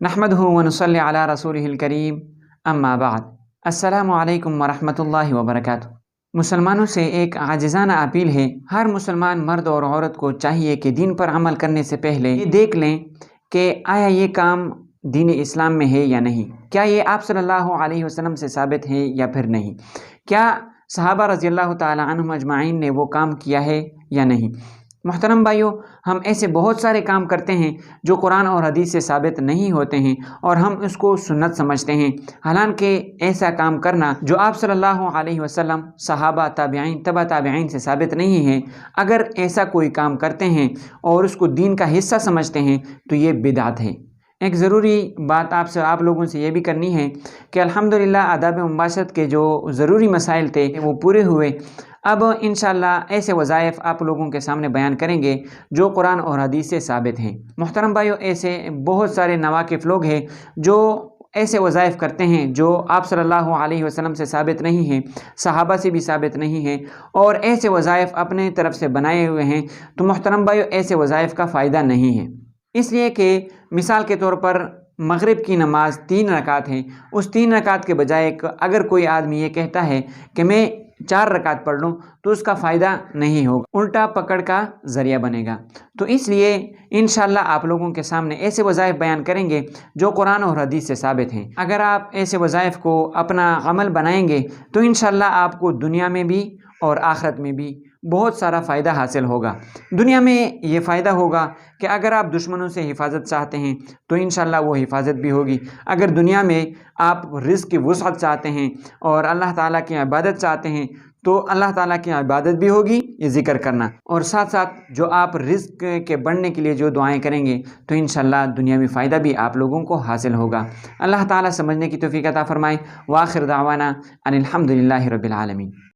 نحمدہ ونصلی علی رسولہ الکریم اما بعد۔ السلام علیکم ورحمۃ اللہ وبرکاتہ۔ مسلمانوں سے ایک عاجزانہ اپیل ہے، ہر مسلمان مرد اور عورت کو چاہیے کہ دین پر عمل کرنے سے پہلے یہ دیکھ لیں کہ آیا یہ کام دین اسلام میں ہے یا نہیں، کیا یہ آپ صلی اللہ علیہ وسلم سے ثابت ہے یا پھر نہیں، کیا صحابہ رضی اللہ تعالی عنہم اجمعین نے وہ کام کیا ہے یا نہیں۔ محترم بھائیو، ہم ایسے بہت سارے کام کرتے ہیں جو قرآن اور حدیث سے ثابت نہیں ہوتے ہیں اور ہم اس کو سنت سمجھتے ہیں، حالانکہ ایسا کام کرنا جو آپ صلی اللہ علیہ وسلم، صحابہ، تابعین، تبع تابعین سے ثابت نہیں ہے۔ اگر ایسا کوئی کام کرتے ہیں اور اس کو دین کا حصہ سمجھتے ہیں تو یہ بدعت ہے۔ ایک ضروری بات آپ لوگوں سے یہ بھی کرنی ہے کہ الحمدللہ آداب مباشرت کے جو ضروری مسائل تھے وہ پورے ہوئے۔ اب انشاءاللہ ایسے وظائف آپ لوگوں کے سامنے بیان کریں گے جو قرآن اور حدیث سے ثابت ہیں۔ محترم بھائیو، ایسے بہت سارے نواقف لوگ ہیں جو ایسے وظائف کرتے ہیں جو آپ صلی اللہ علیہ وسلم سے ثابت نہیں ہیں، صحابہ سے بھی ثابت نہیں ہیں، اور ایسے وظائف اپنے طرف سے بنائے ہوئے ہیں۔ تو محترم بھائیو، ایسے وظائف کا فائدہ نہیں ہے، اس لیے کہ مثال کے طور پر مغرب کی نماز 3 رکعت ہے، اس 3 رکعت کے بجائے اگر کوئی آدمی یہ کہتا ہے کہ میں 4 رکعت پڑھ لوں تو اس کا فائدہ نہیں ہوگا، الٹا پکڑ کا ذریعہ بنے گا۔ تو اس لیے انشاءاللہ آپ لوگوں کے سامنے ایسے وظائف بیان کریں گے جو قرآن اور حدیث سے ثابت ہیں۔ اگر آپ ایسے وظائف کو اپنا عمل بنائیں گے تو انشاءاللہ آپ کو دنیا میں بھی اور آخرت میں بھی بہت سارا فائدہ حاصل ہوگا۔ دنیا میں یہ فائدہ ہوگا کہ اگر آپ دشمنوں سے حفاظت چاہتے ہیں تو انشاءاللہ وہ حفاظت بھی ہوگی۔ اگر دنیا میں آپ رزق کی وسعت چاہتے ہیں اور اللہ تعالیٰ کی عبادت چاہتے ہیں تو اللہ تعالیٰ کی عبادت بھی ہوگی، یہ ذکر کرنا، اور ساتھ ساتھ جو آپ رزق کے بڑھنے کے لیے جو دعائیں کریں گے تو انشاءاللہ دنیاوی فائدہ بھی آپ لوگوں کو حاصل ہوگا۔ اللہ تعالیٰ سمجھنے کی توفیق عطا فرمائے۔ وآخر دعوانا ان الحمدللہ رب العالمین۔